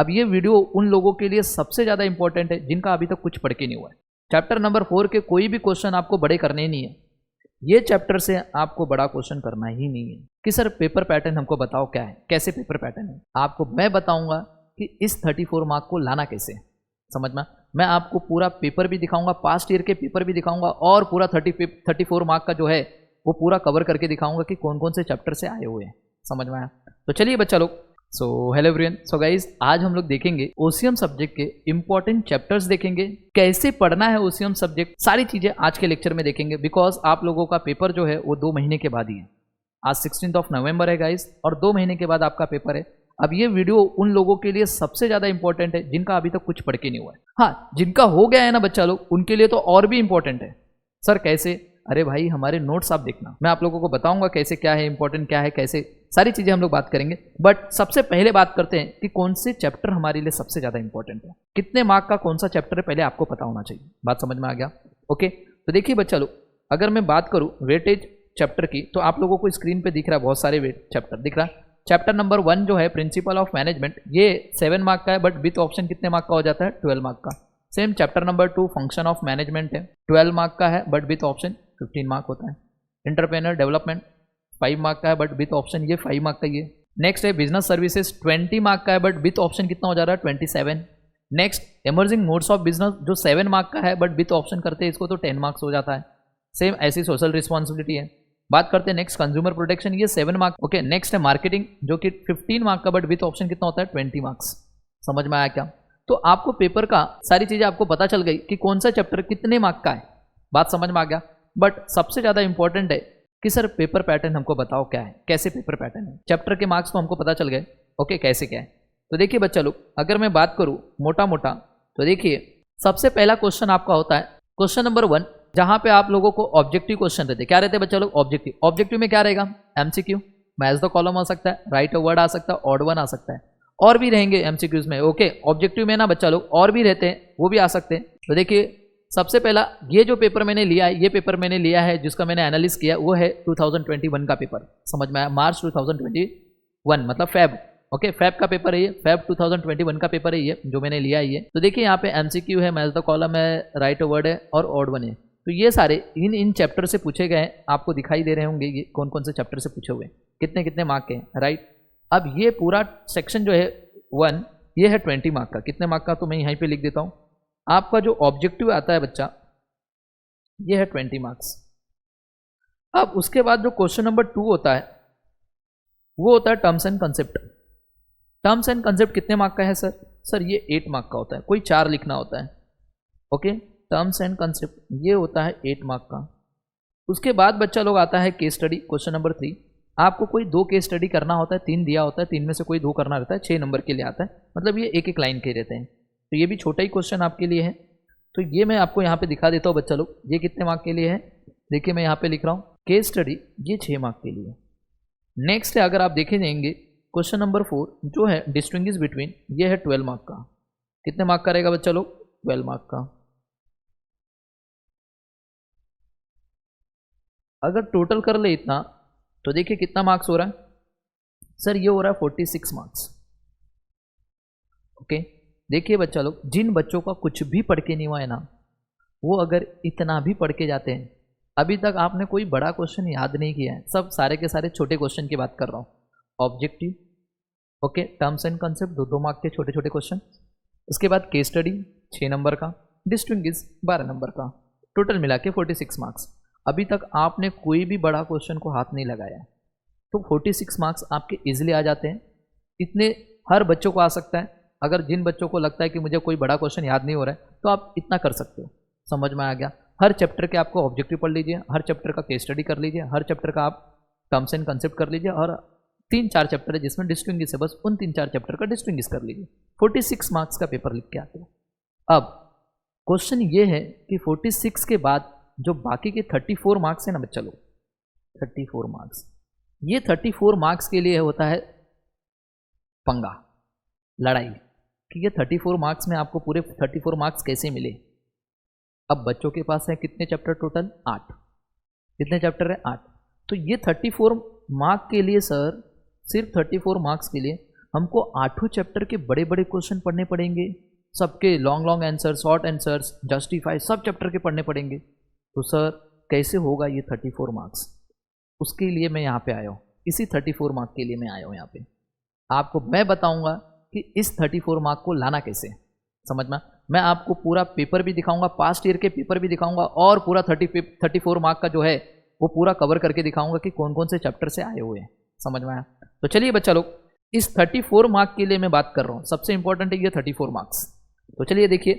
अब ये वीडियो उन लोगों के लिए सबसे ज़्यादा इंपॉर्टेंट है जिनका अभी तक कुछ पढ़ के नहीं हुआ है। चैप्टर नंबर 4 के कोई भी क्वेश्चन आपको बड़े करने ही नहीं है। ये चैप्टर से आपको बड़ा क्वेश्चन करना ही नहीं है कि सर पेपर पैटर्न हमको बताओ क्या है, कैसे पेपर पैटर्न है। आपको मैं बताऊंगा कि इस 34 मार्क को लाना कैसे, समझ में। मैं आपको पूरा पेपर भी दिखाऊंगा, पास्ट ईयर के पेपर भी दिखाऊंगा और पूरा 34 मार्क का जो है वो पूरा कवर करके दिखाऊंगा कि कौन कौन से चैप्टर से आए हुए हैं, समझ में आया। तो चलिए बच्चा लोग, so hello everyone. So guys, आज हम लोग देखेंगे ओसीएम सब्जेक्ट के इंपॉर्टेंट चैप्टर्स देखेंगे, कैसे पढ़ना है ओसीएम सब्जेक्ट, सारी चीजें आज के लेक्चर में देखेंगे। बिकॉज आप लोगों का पेपर जो है वो 2 महीने के बाद ही है। आज 16 नवंबर है गाइज, और 2 महीने के बाद आपका पेपर है। अब ये वीडियो उन लोगों के लिए सबसे ज्यादा इंपॉर्टेंट है जिनका अभी तक कुछ पढ़ के नहीं हुआ है। हाँ, जिनका हो गया है ना बच्चा लोग, उनके लिए तो और भी इंपॉर्टेंट है। सर कैसे? अरे भाई, हमारे नोट्स आप देखना, मैं आप लोगों को बताऊंगा कैसे, क्या है इंपॉर्टेंट, क्या है कैसे, सारी चीजें हम लोग बात करेंगे। बट सबसे पहले बात करते हैं कि कौन से चैप्टर हमारे लिए सबसे ज्यादा इंपॉर्टेंट है, कितने मार्क का कौन सा चैप्टर है, पहले आपको पता होना चाहिए। बात समझ में आ गया? ओके, तो देखिए बच्चा लोग, अगर मैं बात करूं वेटेज चैप्टर की, तो आप लोगों को स्क्रीन पे दिख रहा है बहुत सारे वेट चैप्टर दिख रहा है। चैप्टर नंबर 1 जो है प्रिंसिपल ऑफ मैनेजमेंट, ये 7 मार्क का है, बट विथ ऑप्शन कितने मार्क का हो जाता है? 12 मार्क का। Same chapter number 2 function of management है, 12 मार्क का है, बट विथ ऑप्शन 15 मार्क होता है। एंटरप्रेन्योर डेवलपमेंट 5 मार्क का है, बट विथ ऑप्शन ये 5 मार्क का ही है। नेक्स्ट है बिजनेस सर्विसेज 20 मार्क का है, बट विथ ऑप्शन कितना हो जा रहा है? 27। Next emerging modes of business जो 7 मार्क का है, बट विथ ऑप्शन करते हैं इसको तो 10 मार्क्स हो जाता है। सेम ऐसी सोशल रिस्पॉन्सिबिलिटी है। बात करते हैं नेक्स्ट कंज्यूमर प्रोटेक्शन, ये 7 मार्क। ओके, नेक्स्ट है मार्केटिंग जो कि 15 मार्क का, बट विथ ऑप्शन कितना होता है? 20 मार्क्स। समझ में आया क्या? तो आपको पेपर का सारी चीजें आपको पता चल गई कि कौन सा चैप्टर कितने मार्क का है, बात समझ में आ गया। बट सबसे ज्यादा इंपॉर्टेंट है कि सर पेपर पैटर्न हमको बताओ क्या है, कैसे पेपर पैटर्न है। चैप्टर के मार्क्स तो हमको पता चल गए, ओके, कैसे क्या है। तो देखिए बच्चा लोग, अगर मैं बात करूं मोटा मोटा, तो देखिए सबसे पहला क्वेश्चन आपका होता है क्वेश्चन नंबर 1, जहां पे आप लोगों को ऑब्जेक्टिव क्वेश्चन रहते हैं। क्या रहते हैं बच्चा लोग? ऑब्जेक्टिव। ऑब्जेक्टिव में क्या रहेगा? एमसीक्यू, मैच द कॉलम आ सकता है, राइट अ वर्ड आ सकता है, ऑड वन आ सकता है, और भी रहेंगे एमसीक्यूज में। ओके, ऑब्जेक्टिव में ना बच्चा लोग और भी रहते हैं, वो भी आ सकते हैं। तो देखिए सबसे पहला ये जो पेपर मैंने लिया है, ये पेपर मैंने लिया है जिसका मैंने एनालिसिस किया, वो है 2021 का पेपर। समझ में आया? मार्च 2021 मतलब फेब। ओके, फेब का पेपर है ये, फेब 2021 का पेपर है ये जो मैंने लिया है ये। तो देखिए यहाँ पे एमसीक्यू है, मैच द कॉलम है, राइट अ वर्ड है, और ऑड वन है। तो ये सारे इन चैप्टर से पूछे गए, आपको दिखाई दे रहे होंगे ये कौन कौन से चैप्टर से पूछे हुए, कितने कितने मार्क के हैं, राइट। अब ये पूरा सेक्शन जो है 1, ये है 20 मार्क का। कितने मार्क का? तो मैं यहीं पे लिख देता हूँ। आपका जो ऑब्जेक्टिव आता है बच्चा, ये है 20 मार्क्स। अब उसके बाद जो क्वेश्चन नंबर 2 होता है, वो होता है terms and concept. Terms and concept कितने मार्क का है सर? सर ये 8 मार्क का होता है, कोई 4 लिखना होता है। ओके, टर्म्स एंड कंसेप्ट ये होता है 8 मार्क का। उसके बाद बच्चा लोग आता है केस स्टडी, क्वेश्चन नंबर 3। आपको कोई 2 केस स्टडी करना होता है, 3 दिया होता है, 3 में से कोई 2 करना रहता है, 6 नंबर के लिए आता है, मतलब ये एक एक लाइन के रहते हैं। तो ये भी छोटा ही क्वेश्चन आपके लिए है। तो ये मैं आपको यहाँ पे दिखा देता हूँ बच्चा लोग, ये कितने मार्क के लिए है। देखिए मैं यहाँ पे लिख रहा हूँ केस स्टडी, ये 6 मार्क के लिए। नेक्स्ट है, अगर आप देखे जाएंगे क्वेश्चन नंबर 4 जो है डिस्टिंग्विश बिटवीन, ये है 12 मार्क का। कितने मार्क का रहेगा बच्चा लोग? 12 मार्क का। अगर टोटल कर ले इतना, तो देखिए कितना मार्क्स हो रहा है सर? ये हो रहा है 46 मार्क्स। ओके, देखिए बच्चा लोग, जिन बच्चों का कुछ भी पढ़ के नहीं हुआ है ना, वो अगर इतना भी पढ़ के जाते हैं, अभी तक आपने कोई बड़ा क्वेश्चन याद नहीं किया है, सब सारे के सारे छोटे क्वेश्चन की बात कर रहा हूँ। Objective, okay, terms and concept 2-2 mark के छोटे छोटे क्वेश्चन। उसके बाद केस स्टडी 6 नंबर का, डिस्टिंग्विश 12 नंबर का, टोटल मिला के 46 मार्क्स। अभी तक आपने कोई भी बड़ा क्वेश्चन को हाथ नहीं लगाया, तो 46 मार्क्स आपके इजिली आ जाते हैं। इतने हर बच्चों को आ सकता है। अगर जिन बच्चों को लगता है कि मुझे कोई बड़ा क्वेश्चन याद नहीं हो रहा है, तो आप इतना कर सकते हो। समझ में आ गया? हर चैप्टर के आपको ऑब्जेक्टिव पढ़ लीजिए, हर चैप्टर का केस स्टडी कर लीजिए, हर चैप्टर का आप टर्म्स एंड कंसेप्ट कर लीजिए, और 3-4 चैप्टर है जिसमें डिस्टिंग्विश है, बस उन 3-4 चैप्टर का डिस्टिंग्विश कर लीजिए। 46 मार्क्स का पेपर लिख के आते हो। अब क्वेश्चन ये है कि 46 के बाद जो बाकी के 34 मार्क्स है ना बच्चा लोग, 34 मार्क्स, ये 34 मार्क्स के लिए होता है पंगा, लड़ाई, कि ये 34 मार्क्स में आपको पूरे 34 मार्क्स कैसे मिले। अब बच्चों के पास है कितने चैप्टर टोटल? 8। कितने चैप्टर है? 8। तो ये 34 मार्क के लिए सर, सिर्फ 34 मार्क्स के लिए हमको आठों चैप्टर के बड़े बड़े क्वेश्चन पढ़ने पड़ेंगे, सबके long long answer, short answers, justify, सब चैप्टर के पढ़ने पड़ेंगे। तो सर कैसे होगा ये 34 मार्क्स? उसके लिए मैं यहाँ पे आया हूँ, इसी 34 मार्क के लिए मैं आया हूँ यहाँ पे। आपको मैं बताऊंगा कि इस 34 मार्क को लाना कैसे, समझ में। मैं आपको पूरा पेपर भी दिखाऊंगा, पास्ट ईयर के पेपर भी दिखाऊंगा, और पूरा 34 मार्क का जो है वो पूरा कवर करके दिखाऊंगा कि कौन कौन से चैप्टर से आए हुए हैं, समझ में आया। तो चलिए बच्चा लोग, इस 34 मार्क के लिए मैं बात कर रहा हूँ, सबसे इंपॉर्टेंट है ये 34 मार्क्स। तो चलिए देखिए,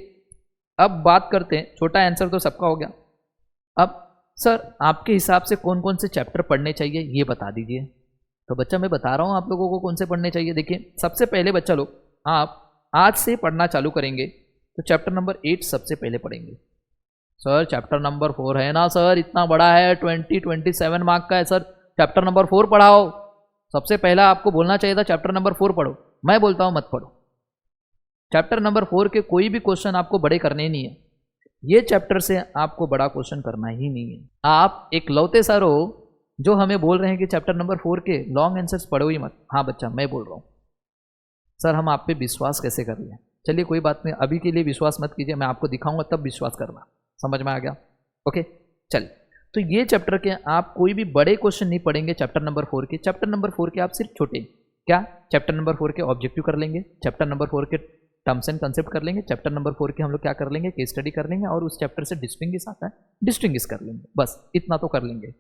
अब बात करते हैं, छोटा आंसर तो सबका हो गया। अब सर आपके हिसाब से कौन कौन से चैप्टर पढ़ने चाहिए ये बता दीजिए। तो बच्चा मैं बता रहा हूँ आप लोगों को कौन से पढ़ने चाहिए। देखिए सबसे पहले बच्चा लोग, आप आज से पढ़ना चालू करेंगे तो चैप्टर नंबर 8 सबसे पहले पढ़ेंगे। सर चैप्टर नंबर 4 है ना सर, इतना बड़ा है, 27 मार्क का है सर, चैप्टर नंबर 4 पढ़ाओ। सबसे पहला आपको बोलना चाहिए था चैप्टर नंबर 4 पढ़ो। मैं बोलता हूँ मत पढ़ो। चैप्टर नंबर 4 के कोई भी क्वेश्चन आपको बड़े करने नहीं है, ये चैप्टर से आपको बड़ा क्वेश्चन करना ही नहीं है। आप एक लौते सर हो जो हमें बोल रहे हैं कि चैप्टर नंबर 4 के लॉन्ग आंसर्स पढ़ो ही मत। हाँ बच्चा मैं बोल रहा हूँ सर, हम आप पे विश्वास कैसे कर लें। चलिए कोई बात नहीं, अभी के लिए विश्वास मत कीजिए, मैं आपको दिखाऊंगा तब विश्वास करना, समझ में आ गया। ओके चल, तो ये चैप्टर के आप कोई भी बड़े क्वेश्चन नहीं पढ़ेंगे चैप्टर नंबर 4 के। चैप्टर नंबर 4 के आप सिर्फ छोटे, क्या चैप्टर नंबर 4 के ऑब्जेक्टिव कर लेंगे, चैप्टर नंबर 4 के टर्म्स एंड कंसेप्ट कर लेंगे, चैप्टर नंबर 4 के हम लोग क्या कर लेंगे, केस स्टडी कर लेंगे, और उस चैप्टर से डिस्टिंग्विश आता है, डिस्टिंग्विश कर लेंगे, बस इतना तो कर लेंगे।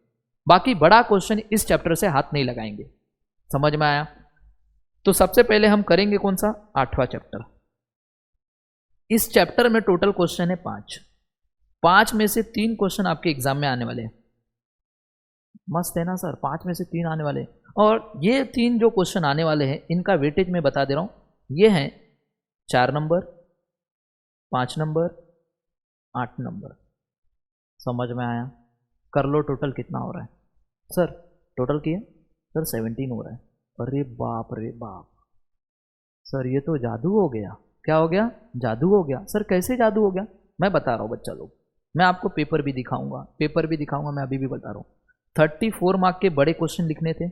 बाकी बड़ा क्वेश्चन इस चैप्टर से हाथ नहीं लगाएंगे, समझ में आया। तो सबसे पहले हम करेंगे कौन सा, 8वां चैप्टर। इस चैप्टर में टोटल क्वेश्चन है 5 में से 3 क्वेश्चन आपके एग्जाम में आने वाले हैं। मस्त है ना सर, 5 में से 3 आने वाले हैं। और ये 3 जो क्वेश्चन आने वाले हैं इनका वेटेज मैं बता दे रहा हूं, ये हैं 4 नंबर, 5 नंबर, 8 नंबर, समझ में आया। कर लो टोटल कितना हो रहा है सर, टोटल किया सर 17 हो रहा है। अरे बाप रे बाप सर, ये तो जादू हो गया। क्या हो गया, जादू हो गया। सर कैसे जादू हो गया, मैं बता रहा हूँ बच्चा लोग, मैं आपको पेपर भी दिखाऊंगा, मैं अभी भी बता रहा हूँ। 34 मार्क के बड़े क्वेश्चन लिखने थे,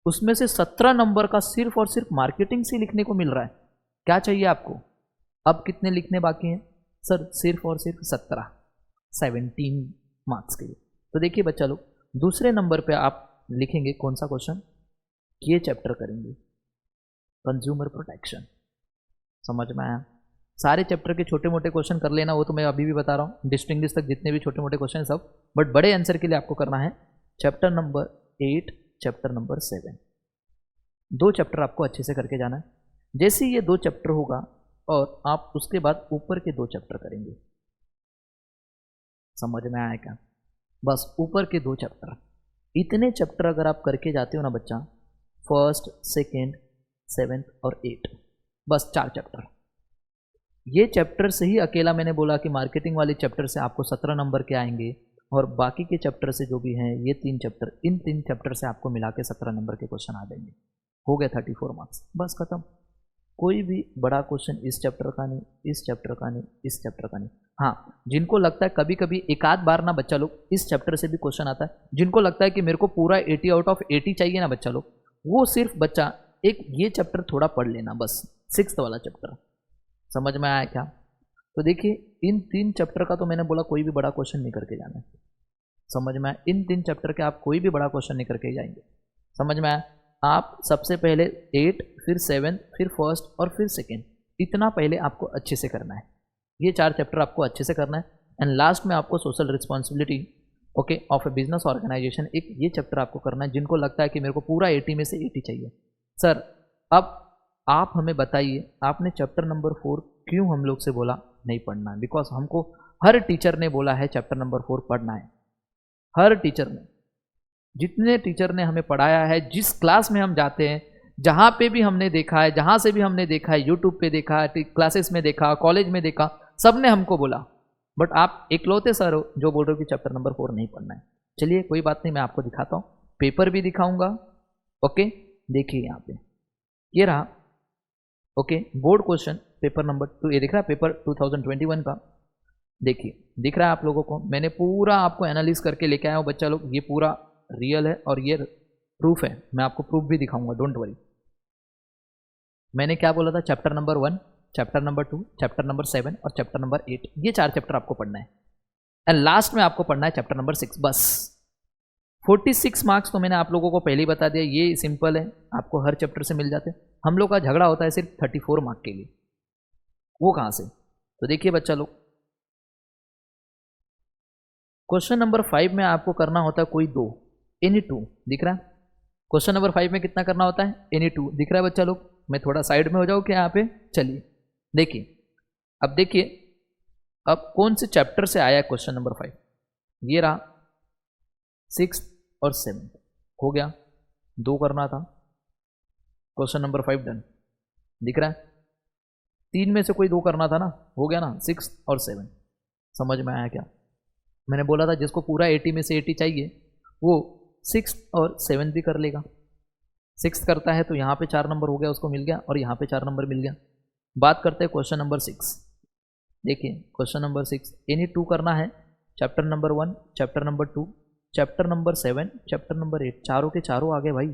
उसमें से 17 नंबर का सिर्फ और सिर्फ मार्केटिंग से लिखने को मिल रहा है। क्या चाहिए आपको, अब कितने लिखने बाकी हैं सर, सिर्फ और सिर्फ 17 मार्क्स के लिए। तो देखिए बच्चा लोग, दूसरे नंबर पे आप लिखेंगे कौन सा क्वेश्चन, ये चैप्टर करेंगे, कंज्यूमर प्रोटेक्शन, समझ में आया। सारे चैप्टर के छोटे मोटे क्वेश्चन कर लेना, वो तो मैं अभी भी बता रहा हूँ, डिस्टिंग्विश तक जितने भी छोटे मोटे क्वेश्चन सब, बट बड़े आंसर के लिए आपको करना है chapter number 8, chapter number 7, 2 chapter आपको अच्छे से करके जाना है। जैसे ये 2 चैप्टर होगा और आप उसके बाद ऊपर के 2 चैप्टर करेंगे, समझ में आया क्या, बस ऊपर के 2 चैप्टर। इतने चैप्टर अगर आप करके जाते हो ना बच्चा, 1st, 2nd, 7th और 8, बस 4 चैप्टर। ये चैप्टर से ही अकेला मैंने बोला कि मार्केटिंग वाले चैप्टर से आपको 17 नंबर के आएंगे, और बाकी के चैप्टर से जो भी हैं ये 3 चैप्टर, इन 3 चैप्टर से आपको मिला के 17 नंबर के क्वेश्चन आ जाएंगे। हो गया 34 मार्क्स, बस खत्म। कोई भी बड़ा क्वेश्चन इस चैप्टर का नहीं, इस चैप्टर का नहीं, इस चैप्टर का नहीं। हाँ, जिनको लगता है कभी कभी एक आध बार ना बच्चा लोग इस चैप्टर से भी क्वेश्चन आता है, जिनको लगता है कि मेरे को पूरा 80 आउट ऑफ 80 चाहिए ना बच्चा लोग, वो सिर्फ बच्चा एक ये चैप्टर थोड़ा पढ़ लेना, बस 6th वाला चैप्टर, समझ में आया क्या। तो देखिए इन 3 चैप्टर का तो मैंने बोला कोई भी बड़ा क्वेश्चन नहीं करके जाना है, समझ में आया। इन 3 चैप्टर के आप कोई भी बड़ा क्वेश्चन नहीं करके जाएंगे, समझ में आया। आप सबसे पहले 8, फिर 7, फिर 1st और फिर 2nd, इतना पहले आपको अच्छे से करना है। ये 4 चैप्टर आपको अच्छे से करना है, एंड लास्ट में आपको social responsibility okay of a business organisation, एक ये चैप्टर आपको करना है। जिनको लगता है कि मेरे को पूरा 80 में से 80 चाहिए सर, अब आप हमें बताइए, आपने चैप्टर नंबर 4 क्यों हम लोग से बोला नहीं पढ़ना है। बिकॉज हमको हर टीचर ने बोला है चैप्टर नंबर 4 पढ़ना है, हर टीचर ने, जितने टीचर ने हमें पढ़ाया है, जिस क्लास में हम जाते हैं, जहाँ पे भी हमने देखा है, जहाँ से भी हमने देखा है, यूट्यूब पे देखा है, क्लासेस में देखा, कॉलेज में देखा, सब ने हमको बोला। बट आप इकलौते सर हो जो बोल रहे हो कि चैप्टर नंबर 4 नहीं पढ़ना है। चलिए कोई बात नहीं, मैं आपको दिखाता हूँ, पेपर भी दिखाऊंगा। ओके देखिए यहाँ पे ये रहा, okay board question paper number 2, ये दिख रहा है पेपर 2021 का, देखिए दिख रहा है आप लोगों को, मैंने पूरा आपको एनालिसिस करके लेके आया हूँ बच्चा लोग, ये पूरा रियल है और ये प्रूफ है, मैं आपको प्रूफ भी दिखाऊंगा, डोंट वरी। मैंने क्या बोला था, chapter number 1, chapter number 2, chapter number 7 और चैप्टर नंबर 8, ये 4 चैप्टर आपको पढ़ना है। एंड लास्ट में आपको पढ़ना है चैप्टर नंबर 6 बस। 46 मार्क्स तो मैंने आप लोगों को पहले ही बता दिया, ये सिंपल है, आपको हर चैप्टर से मिल जाते हैं। हम लोग का झगड़ा होता है सिर्फ 34 मार्क के लिए, वो कहाँ से? तो देखिए बच्चा लोग, क्वेश्चन नंबर 5 में आपको करना होता है कोई दो, एनी टू, दिख रहा है? क्वेश्चन नंबर 5 में कितना करना होता है? एनी टू, दिख रहा है बच्चा लोग? मैं थोड़ा साइड में हो जाऊँ क्या यहाँ पे? चलिए देखिए, अब देखिए अब कौन से चैप्टर से आया है क्वेश्चन नंबर 5। ये रहा 6 और 7, हो गया, दो करना था, क्वेश्चन नंबर 5 डन, दिख रहा है? 3 में से कोई दो करना था ना, हो गया ना, 6 और 7। समझ में आया क्या? मैंने बोला था जिसको पूरा 80 में से 80 चाहिए वो 6 और 7 भी कर लेगा। 6 करता है तो यहाँ पे 4 नंबर हो गया, उसको मिल गया, और यहाँ पे 4 नंबर मिल गया। बात करते हैं क्वेश्चन नंबर 6। देखिए क्वेश्चन नंबर 6, एनी टू करना है, chapter number 1, chapter number 2, chapter number 7, chapter number 8, चारों के चारों आ गए भाई,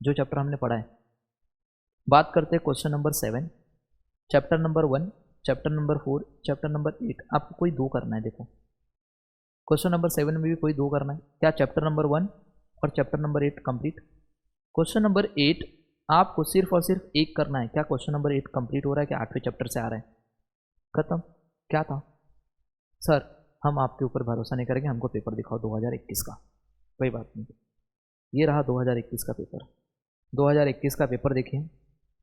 जो चैप्टर हमने पढ़ा है। बात करते हैं question number 7, chapter number 1, chapter number 4, chapter number 8, आपको कोई दो करना है। देखो क्वेश्चन नंबर 7 में भी कोई दो करना है, क्या? चैप्टर नंबर 1 और chapter number 8 complete. Question number 8 आपको सिर्फ और सिर्फ एक करना है, क्या? क्वेश्चन नंबर 8 कंप्लीट हो रहा है क्या? 8वें चैप्टर से आ रहा है, खत्म। क्या था सर, हम आपके ऊपर भरोसा नहीं करेंगे, हमको पेपर दिखाओ 2021 का। कोई बात नहीं, ये रहा 2021 का पेपर। 2021 का पेपर देखिए,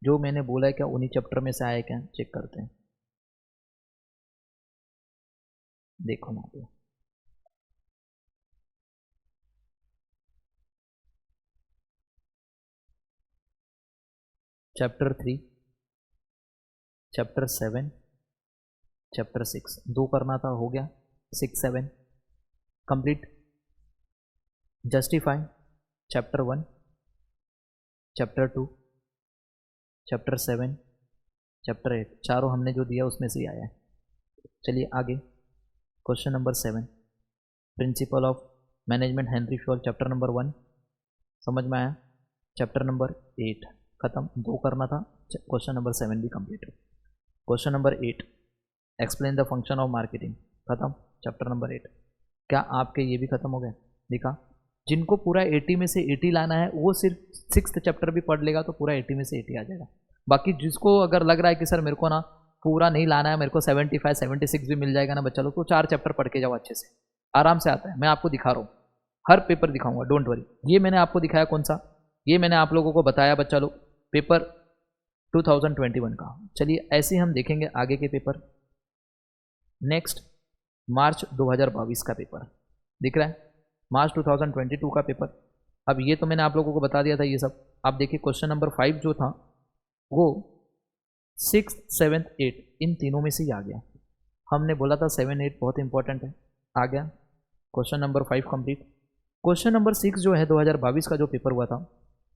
जो मैंने बोला है क्या उन्हीं चैप्टर में से आया क्या, चेक करते हैं। देखो ना पे, चैप्टर 3, चैप्टर 7, चैप्टर 6, दो करना था, हो गया, 6, 7 complete. Justify, chapter 1, chapter 2, chapter 7, chapter 8, चारों हमने जो दिया उसमें से ही आया है। चलिए आगे, question number 7, principal of management Henry fall, chapter number 1, समझ में आया? चैप्टर नंबर 8 खत्म, दो करना था, क्वेश्चन नंबर 7 भी complete. Question number 8, explain the function of marketing, खत्म, चैप्टर नंबर 8। क्या आपके ये भी खत्म हो गया? दिखा, जिनको पूरा 80 में से 80 लाना है वो सिर्फ 6th चैप्टर भी पढ़ लेगा तो पूरा 80 में से 80 आ जाएगा। बाकी जिसको अगर लग रहा है कि सर मेरे को ना पूरा नहीं लाना है, मेरे को 75 76 भी मिल जाएगा ना बच्चा लोग, तो 4 चैप्टर पढ़ के जाओ, अच्छे से आराम से आता है। मैं आपको दिखा रहा हूँ, हर पेपर दिखाऊंगा, डोंट वरी। ये मैंने आपको दिखाया कौन सा, ये मैंने आप लोगों को बताया बच्चा लोग, पेपर 2021 का। चलिए ऐसे ही हम देखेंगे आगे के पेपर। नेक्स्ट मार्च 2022 का पेपर दिख रहा है, मार्च 2022 का पेपर। अब ये तो मैंने आप लोगों को बता दिया था ये सब। आप देखिए क्वेश्चन नंबर 5 जो था वो 6, 7, 8 इन तीनों में से ही आ गया। हमने बोला था 7, 8 बहुत इंपॉर्टेंट है, आ गया। Question number 5 complete. Question number 6 जो है 2022 का जो पेपर हुआ था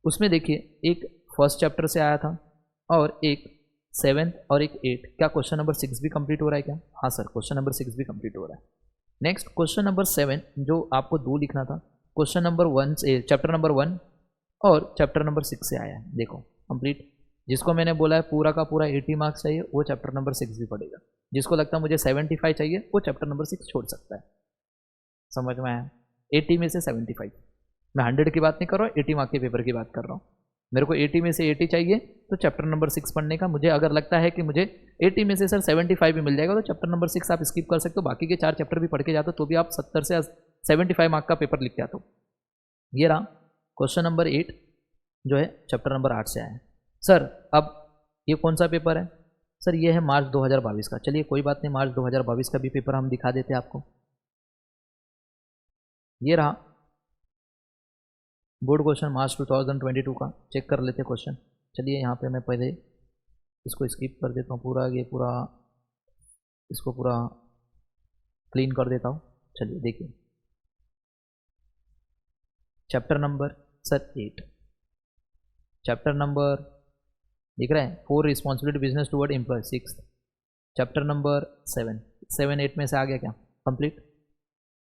उसमें देखिए एक फर्स्ट चैप्टर से आया था और एक 7 और एक 8। क्या क्वेश्चन नंबर 6 भी कंप्लीट हो रहा है क्या? हाँ सर, क्वेश्चन नंबर 6 भी कंप्लीट हो रहा है। नेक्स्ट क्वेश्चन नंबर 7 जो आपको दो लिखना था, क्वेश्चन नंबर 1 से, चैप्टर नंबर 1 और चैप्टर नंबर 6 से आया है, देखो कंप्लीट। जिसको मैंने बोला है पूरा का पूरा 80 मार्क्स चाहिए वो चैप्टर नंबर 6 भी पढ़ेगा। जिसको लगता है मुझे 75 चाहिए वो चैप्टर नंबर 6 छोड़ सकता है। समझ में आया? 80 में से 75, मैं 100 की बात नहीं कर रहा हूँ, 80 मार्क के पेपर की बात कर रहा हूँ। मेरे को 80 में से 80 चाहिए तो चैप्टर नंबर 6 पढ़ने का। मुझे अगर लगता है कि मुझे 80 में से सर 75 भी मिल जाएगा तो चैप्टर नंबर 6 आप स्किप कर सकते हो, बाकी के 4 चैप्टर भी पढ़ के जाते हो तो भी आप 70 से 75 मार्क का पेपर लिख के आते हो। ये रहा क्वेश्चन नंबर 8 जो है चैप्टर नंबर 8 से आया है। सर अब ये कौन सा पेपर है? सर ये है मार्च 2022 का। चलिए कोई बात नहीं, मार्च 2022 का भी पेपर हम दिखा देते हैं आपको। ये रहा बोर्ड क्वेश्चन मार्च 2022 का, चेक कर लेते क्वेश्चन। चलिए यहाँ पे मैं पहले इसको स्किप कर देता हूँ, पूरा ये पूरा इसको पूरा क्लीन कर देता हूँ। चलिए देखिए chapter number sir 8, chapter number दिख रहा है 4 responsibility business toward employ 6, chapter number 7, 7, 8 में से आ गया क्या? Complete.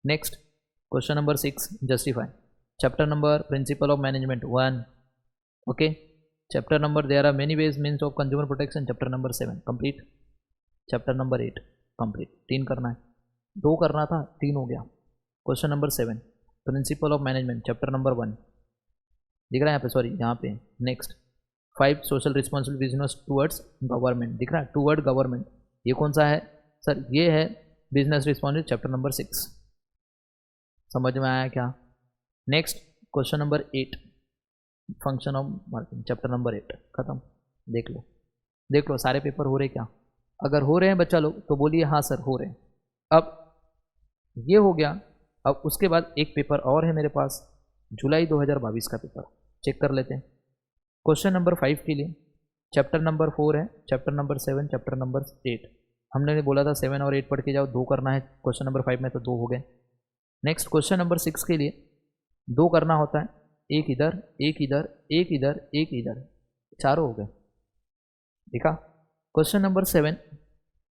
Next question number 6 justify, chapter number principle of management 1, okay. Chapter number there are many ways means of consumer protection, chapter number 7 complete. Chapter number 8 complete. 3 करना है, 2 करना था, 3 हो गया। Question number 7 principal of management, chapter number 1 दिख रहा है यहाँ पे, सॉरी यहाँ पे। Next 5 social responsible business towards government, दिख रहा है टूवर्ड गवर्नमेंट। ये कौन सा है सर? ये है बिजनेस रिस्पॉन्सिबल, चैप्टर नंबर 6। समझ में आया क्या? Next question number 8 function of marketing, chapter number 8 खत्म। देख लो देख लो सारे पेपर हो रहे क्या? अगर हो रहे हैं बच्चा लोग तो बोलिए हाँ सर हो रहे हैं। अब ये हो गया। अब उसके बाद एक पेपर और है मेरे पास, जुलाई 2022 का पेपर, चेक कर लेते हैं। क्वेश्चन नंबर 5 के लिए चैप्टर नंबर 4 है, चैप्टर नंबर 7, चैप्टर नंबर 8। हमने बोला था 7 और 8 पढ़ के जाओ, 2 करना है क्वेश्चन नंबर 5 में, तो 2 हो गए। नेक्स्ट क्वेश्चन नंबर 6 के लिए 2 करना होता है, एक इधर एक इधर एक इधर एक इधर, चारों हो गए। देखा? क्वेश्चन नंबर 7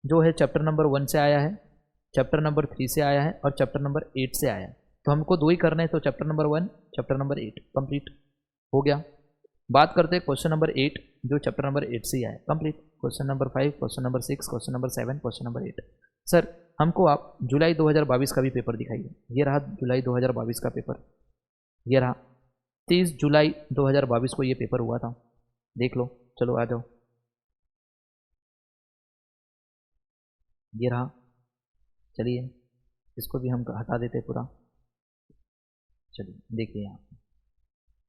जो है चैप्टर नंबर 1 से आया है, चैप्टर नंबर 3 से आया है और चैप्टर नंबर 8 से आया है। तो हमको 2 ही करना है, तो chapter number 1 chapter number 8 complete हो गया। बात करते हैं क्वेश्चन नंबर 8 जो चैप्टर नंबर 8 से ही आया, complete. Question number 5, question number 6, question number 7, question number 8। Sir हमको आप जुलाई 2022 का भी पेपर दिखाइए। ये रहा जुलाई 2022 का पेपर, ये रहा 30 जुलाई 2022 को ये पेपर हुआ था, देख लो। चलो आ जाओ, ये रहा। चलिए इसको भी हम हटा देते पूरा। चलिए देखिए यहाँ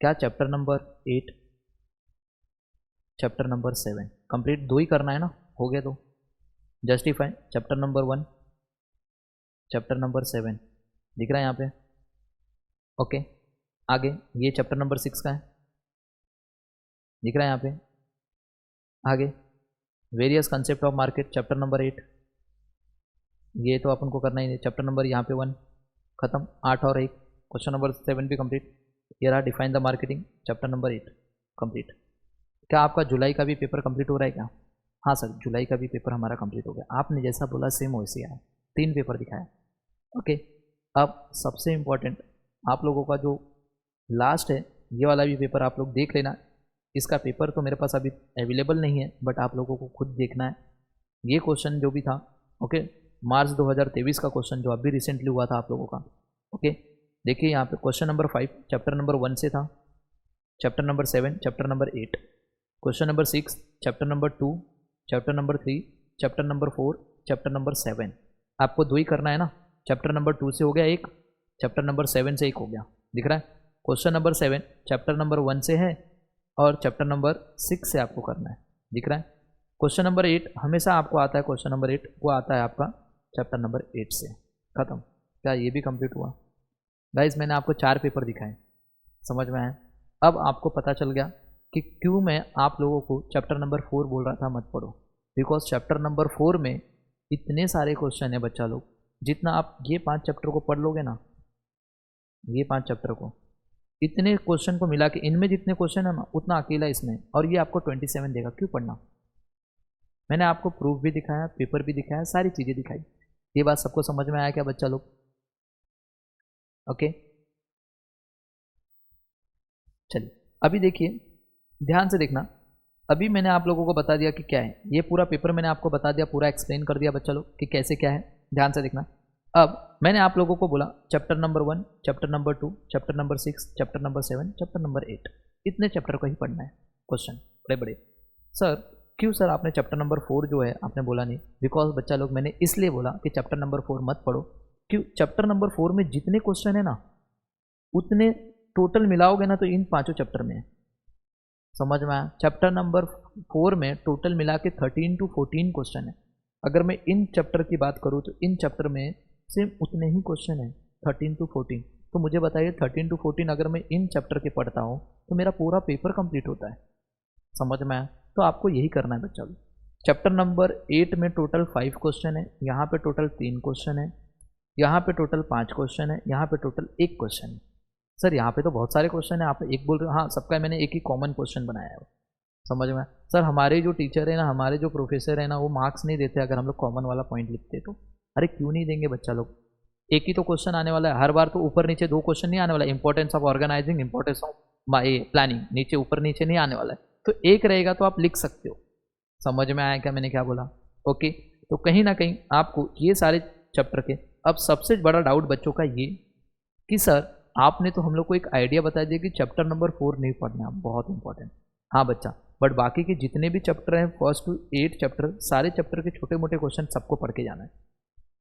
क्या, chapter number 8 chapter number 7 complete, 2 ही करना है ना, हो गया। तो justify chapter number 1 chapter number 7 दिख रहा है यहाँ पे, ओके। आगे ये चैप्टर नंबर 6 का है, दिख रहा है यहाँ पे। आगे various concept of market, chapter number 8, ये तो अपन को करना ही नहीं। चैप्टर नंबर यहाँ पे 1 खत्म, 8 और 1, क्वेश्चन नंबर 7 भी कंप्लीट। ये रहा define the marketing, chapter number 8 complete. क्या आपका जुलाई का भी पेपर कंप्लीट हो रहा है क्या? हाँ सर जुलाई का भी पेपर हमारा कंप्लीट हो गया। आपने जैसा बोला सेम वैसे आया, 3 पेपर दिखाया, ओके। अब सबसे इम्पॉर्टेंट आप लोगों का जो लास्ट है, ये वाला भी पेपर आप लोग देख लेना। इसका पेपर तो मेरे पास अभी अवेलेबल नहीं है, बट आप लोगों को खुद देखना है। ये क्वेश्चन जो भी था, ओके, मार्च 2023 का क्वेश्चन जो अभी रिसेंटली हुआ था आप लोगों का, ओके। देखिए यहाँ पे क्वेश्चन नंबर 5 चैप्टर नंबर 1 से था, chapter number 7 chapter number 8, question number 6 chapter number 2 chapter number 3 chapter number 4 chapter number 7। आपको 2 ही करना है ना, चैप्टर नंबर 2 से हो गया 1, चैप्टर नंबर 7 से 1 हो गया, दिख रहा है। क्वेश्चन नंबर 7 चैप्टर नंबर 1 से है और चैप्टर नंबर 6 से आपको करना है, दिख रहा है। क्वेश्चन नंबर 8 हमेशा आपको आता है, क्वेश्चन नंबर 8 वो आता है आपका चैप्टर नंबर 8 से, खत्म। क्या ये भी कंप्लीट हुआ? गाइस मैंने आपको 4 पेपर दिखाए, समझ में आया? अब आपको पता चल गया कि क्यों मैं आप लोगों को चैप्टर नंबर 4 बोल रहा था मत पढ़ो। बिकॉज चैप्टर नंबर 4 में इतने सारे क्वेश्चन है बच्चा लोग, जितना आप ये 5 चैप्टर को पढ़ लोगे ना, ये 5 चैप्टर को, इतने क्वेश्चन को मिला के इनमें जितने क्वेश्चन है ना उतना अकेला इसमें, और ये आपको 27 देगा। क्यों पढ़ना? मैंने आपको प्रूफ भी दिखाया, पेपर भी दिखाया, सारी चीज़ें दिखाई। ये बात सबको समझ में आया क्या बच्चा लोग? ओके चलिए अभी देखिए, ध्यान से देखना। अभी मैंने आप लोगों को बता दिया कि क्या है ये पूरा पेपर, मैंने आपको बता दिया, पूरा एक्सप्लेन कर दिया बच्चा लोग कि कैसे क्या है। ध्यान से देखना। अब मैंने आप लोगों को बोला chapter number 1 chapter number 2 chapter number 6 chapter number 7 chapter number 8, इतने चैप्टर को ही पढ़ना है। क्वेश्चन बड़े बड़े। सर क्यों सर आपने चैप्टर नंबर 4 जो है आपने बोला नहीं? बिकॉज बच्चा लोग मैंने इसलिए बोला कि चैप्टर नंबर 4 मत पढ़ो। क्यों? चैप्टर नंबर 4 में जितने क्वेश्चन है ना उतने टोटल मिलाओगे ना तो इन 5 चैप्टर में है। समझ में आया? चैप्टर नंबर 4 में टोटल मिला के 13 to 14 क्वेश्चन है। अगर मैं इन चैप्टर की बात करूँ तो इन चैप्टर में सेम उतने ही क्वेश्चन है, 13 to 14। तो मुझे बताइए 13 to 14 अगर मैं इन चैप्टर के पढ़ता हूँ तो मेरा पूरा पेपर कंप्लीट होता है। समझ में आया? तो आपको यही करना है बच्चा लोग। चैप्टर नंबर 8 में टोटल 5 क्वेश्चन है, यहाँ पे टोटल 3 क्वेश्चन है, यहाँ पे टोटल 5 क्वेश्चन है, यहाँ पे टोटल 1 क्वेश्चन है। सर यहाँ पे तो बहुत सारे क्वेश्चन है, आप एक बोल रहे हो। हाँ सबका मैंने एक ही कॉमन क्वेश्चन बनाया है। समझ में? सर हमारे जो टीचर है ना, हमारे जो प्रोफेसर है ना, वो मार्क्स नहीं देते अगर हम लोग कॉमन वाला पॉइंट लिखते तो। अरे क्यों नहीं देंगे बच्चा लोग? एक ही तो क्वेश्चन आने वाला है हर बार, तो ऊपर नीचे 2 क्वेश्चन नहीं आने वाला। Importance of organising, importance of planning, नीचे ऊपर नीचे नहीं आने वाला है। तो एक रहेगा तो आप लिख सकते हो। समझ में आया क्या मैंने क्या बोला? ओके, तो कहीं ना कहीं आपको ये सारे चैप्टर के, अब सबसे बड़ा डाउट बच्चों का ये कि सर आपने तो हम लोग को एक आइडिया बता दिया कि चैप्टर नंबर 4 नहीं पढ़ना, बहुत इंपॉर्टेंट। हाँ बच्चा, बट बाकी के जितने भी चैप्टर हैं 1 to 8 चैप्टर, सारे चैप्टर के छोटे मोटे क्वेश्चन सबको पढ़ के जाना है।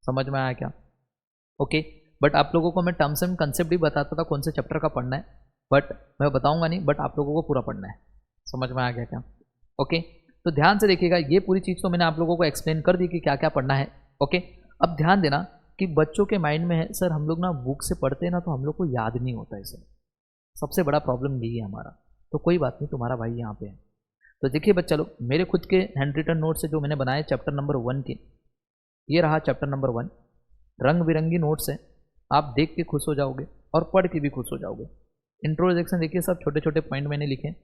समझ में आया क्या? ओके, बट आप लोगों को मैं टर्म्स एंड कंसेप्ट भी बताता था कौन से चैप्टर का पढ़ना है, बट मैं बताऊंगा नहीं, बट आप लोगों को पूरा पढ़ना है। समझ में आ गया क्या? ओके, तो ध्यान से देखिएगा, ये पूरी चीज़ तो मैंने आप लोगों को एक्सप्लेन कर दी कि क्या क्या पढ़ना है। ओके, अब ध्यान देना कि बच्चों के माइंड में है सर हम लोग ना बुक से पढ़ते हैं ना तो हम लोग को याद नहीं होता है सर, सबसे बड़ा प्रॉब्लम यही है हमारा। तो कोई बात नहीं, तुम्हारा भाई यहाँ पे है। तो देखिए बच्चा लोग, मेरे खुद के हैंड रिटन नोट से जो मैंने बनाए चैप्टर नंबर 1 के, ये रहा चैप्टर नंबर 1। रंग बिरंगी नोट्स हैं, आप देख के खुश हो जाओगे और पढ़ के भी खुश हो जाओगे। इंट्रोडक्शन देखिए, सब छोटे छोटे पॉइंट मैंने लिखे,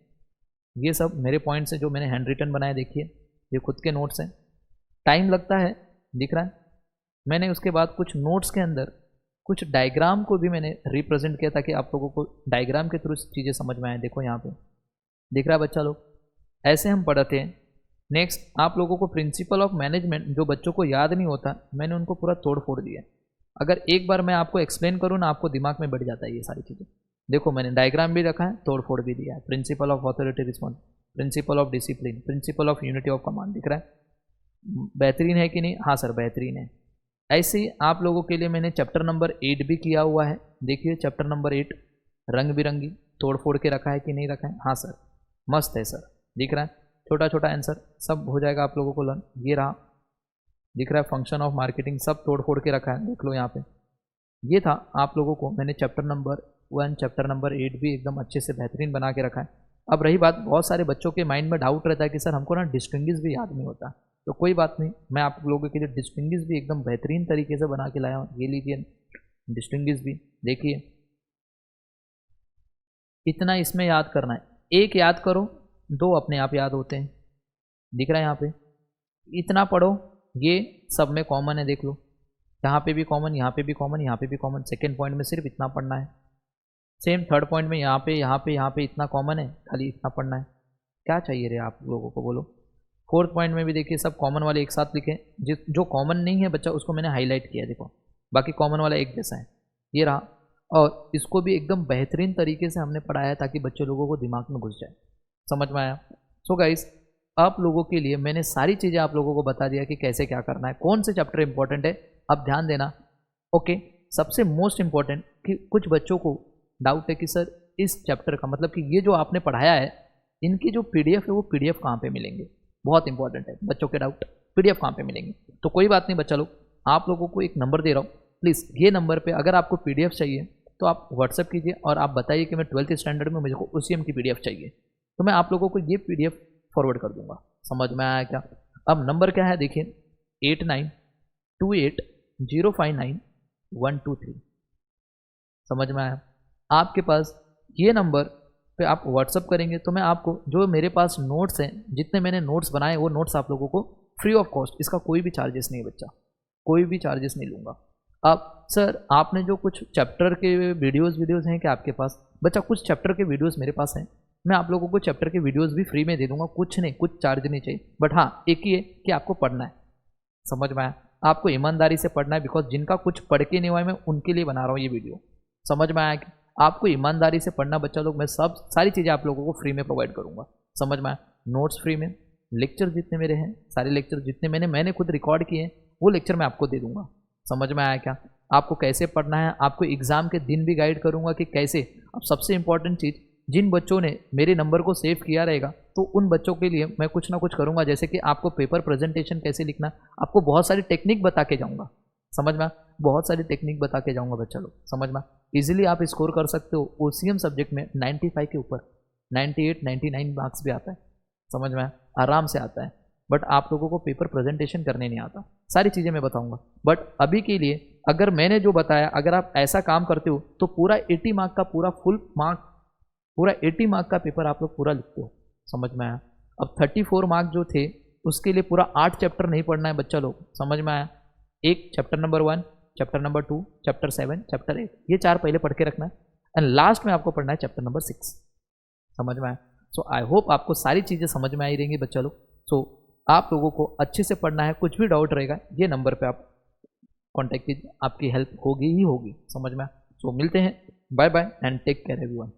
ये सब मेरे पॉइंट्स हैं जो मैंने हैंड रिटन बनाए। देखिए ये खुद के नोट्स हैं, टाइम लगता है, दिख रहा है। मैंने उसके बाद कुछ नोट्स के अंदर कुछ डायग्राम को भी मैंने रिप्रेजेंट किया ताकि आप लोगों को डायग्राम के थ्रू चीज़ें समझ में आए। देखो यहाँ पे दिख रहा है बच्चा लोग, ऐसे हम पढ़ते हैं। नेक्स्ट, आप लोगों को प्रिंसिपल ऑफ मैनेजमेंट जो बच्चों को याद नहीं होता, मैंने उनको पूरा तोड़ फोड़ दिया। अगर एक बार मैं आपको एक्सप्लेन करूँ ना, आपको दिमाग में बैठ जाता है ये सारी चीज़ें। देखो मैंने डायग्राम भी रखा है, तोड़ फोड़ भी दिया है। Principle of authority response, principle of discipline, principle of unity of command, दिख रहा है? बेहतरीन है कि नहीं? हाँ सर बेहतरीन है। ऐसे ही आप लोगों के लिए मैंने चैप्टर नंबर 8 भी किया हुआ है। देखिए चैप्टर नंबर 8 रंग बिरंगी, तोड़ फोड़ के रखा है कि नहीं रखा है? हाँ सर मस्त है सर, दिख रहा है? छोटा छोटा आंसर सब हो जाएगा आप लोगों को लर्न। ये रहा, दिख रहा है? फंक्शन ऑफ मार्केटिंग, सब तोड़ फोड़ के रखा है, देख लो यहाँ पे। ये था आप लोगों को मैंने चैप्टर नंबर 1, चैप्टर नंबर 8 भी एकदम अच्छे से बेहतरीन बना के रखा है। अब रही बात, बहुत सारे बच्चों के माइंड में डाउट रहता है कि सर हमको ना डिस्टिंग्विश भी याद नहीं होता। तो कोई बात नहीं, मैं आप लोगों के लिए डिस्टिंग्विश भी एकदम बेहतरीन तरीके से बना के लाया हूँ। ये लीजिए डिस्टिंग्विश भी, देखिए इतना इसमें याद करना है, एक याद करो 2 अपने आप याद होते हैं, दिख रहा है यहाँ पे? इतना पढ़ो, ये सब में कॉमन है, देख लो यहाँ पे भी कॉमन, यहाँ पे भी कॉमन, यहाँ पे भी कॉमन। सेकेंड पॉइंट में सिर्फ इतना पढ़ना है। सेम थर्ड पॉइंट में यहाँ पे यहाँ पे यहाँ पे इतना कॉमन है, खाली इतना पढ़ना है। क्या चाहिए रे आप लोगों को, बोलो? फोर्थ पॉइंट में भी देखिए सब कॉमन वाले एक साथ लिखे, जो कॉमन नहीं है बच्चा उसको मैंने हाईलाइट किया, देखो बाकी कॉमन वाला एक जैसा है, ये रहा। और इसको भी एकदम बेहतरीन तरीके से हमने पढ़ाया ताकि बच्चे लोगों को दिमाग में घुस जाए। समझ में आया? सो गाइस, आप लोगों के लिए मैंने सारी चीज़ें आप लोगों को बता दिया कि कैसे क्या करना है, कौन से चैप्टर इंपॉर्टेंट है। अब ध्यान देना, ओके? सबसे मोस्ट इंपॉर्टेंट कि कुछ बच्चों को डाउट है कि सर इस चैप्टर का मतलब कि ये जो आपने पढ़ाया है, इनकी जो पीडीएफ है वो पीडीएफ कहाँ पे मिलेंगे? बहुत इंपॉर्टेंट है बच्चों के डाउट, पीडीएफ कहाँ पे मिलेंगे? तो कोई बात नहीं बच्चा लोग, आप लोगों को एक नंबर दे रहा हूँ, प्लीज़ ये नंबर पे अगर आपको पीडीएफ चाहिए तो आप व्हाट्सएप कीजिए और आप बताइए कि मैं 12th स्टैंडर्ड में मुझे को OCM की पीडीएफ चाहिए, तो मैं आप लोगों को ये पीडीएफ फॉरवर्ड कर दूंगा। समझ में आया क्या? अब नंबर क्या है देखिए, 8928059123। समझ में आया? आपके पास ये नंबर पे आप व्हाट्सअप करेंगे तो मैं आपको जो मेरे पास नोट्स हैं, जितने मैंने नोट्स बनाए वो नोट्स आप लोगों को फ्री ऑफ कॉस्ट, इसका कोई भी चार्जेस नहीं है बच्चा, कोई भी चार्जेस नहीं लूँगा। अब सर आपने जो कुछ चैप्टर के वीडियोज़ हैं क्या आपके पास? बच्चा कुछ चैप्टर के वीडियोज़ मेरे पास हैं, मैं आप लोगों को चैप्टर के वीडियोज़ भी फ्री में दे दूंगा, कुछ नहीं, कुछ चार्ज नहीं चाहिए। बट हाँ एक ही है कि आपको पढ़ना है। समझ में आया? आपको ईमानदारी से पढ़ना है, बिकॉज जिनका कुछ पढ़ के नहीं हुआ है मैं उनके लिए बना रहा हूँ ये वीडियो। समझ में आया कि आपको ईमानदारी से पढ़ना बच्चा लोग, मैं सब सारी चीज़ें आप लोगों को फ्री में प्रोवाइड करूँगा। समझ में आया? नोट्स फ्री में, लेक्चर जितने मेरे हैं, सारे लेक्चर जितने मैंने खुद रिकॉर्ड किए हैं वो लेक्चर मैं आपको दे दूंगा। समझ में आया क्या? आपको कैसे पढ़ना है, आपको एग्ज़ाम के दिन भी गाइड करूँगा कि कैसे। अब सबसे इंपॉर्टेंट चीज़, जिन बच्चों ने मेरे नंबर को सेव किया रहेगा तो उन बच्चों के लिए मैं कुछ ना कुछ करूँगा, जैसे कि आपको पेपर प्रेजेंटेशन कैसे लिखना, आपको बहुत सारी टेक्निक बता के जाऊँगा। समझ में? बहुत सारी टेक्निक बता के जाऊँगा बच्चा लोग। समझ में? इजीली आप स्कोर कर सकते हो OCM सब्जेक्ट में 95 के ऊपर, 98 99 मार्क्स भी आता है। समझ में? आराम से आता है। बट आप लोगों को पेपर प्रेजेंटेशन करने नहीं आता, सारी चीज़ें मैं बताऊंगा। बट अभी के लिए अगर मैंने जो बताया, अगर आप ऐसा काम करते हो तो पूरा 80 मार्क का पूरा फुल मार्क, पूरा 80 मार्क का पेपर आप लोग पूरा लिखते हो। समझ में आया? अब 34 मार्क जो थे उसके लिए पूरा 8 चैप्टर नहीं पढ़ना है बच्चा लोग। समझ में आया? एक chapter number 1, chapter number 2, chapter 7, chapter 8, ये 4 पहले पढ़ के रखना है। एंड लास्ट में आपको पढ़ना है चैप्टर नंबर 6। समझ में आया? सो आई होप आपको सारी चीज़ें समझ में आई रहेंगी बच्चा लोग। सो आप लोगों को अच्छे से पढ़ना है, कुछ भी डाउट रहेगा ये नंबर पे आप कांटेक्ट कीजिए, आपकी हेल्प होगी ही होगी समझ में। सो मिलते हैं, bye bye and take care everyone.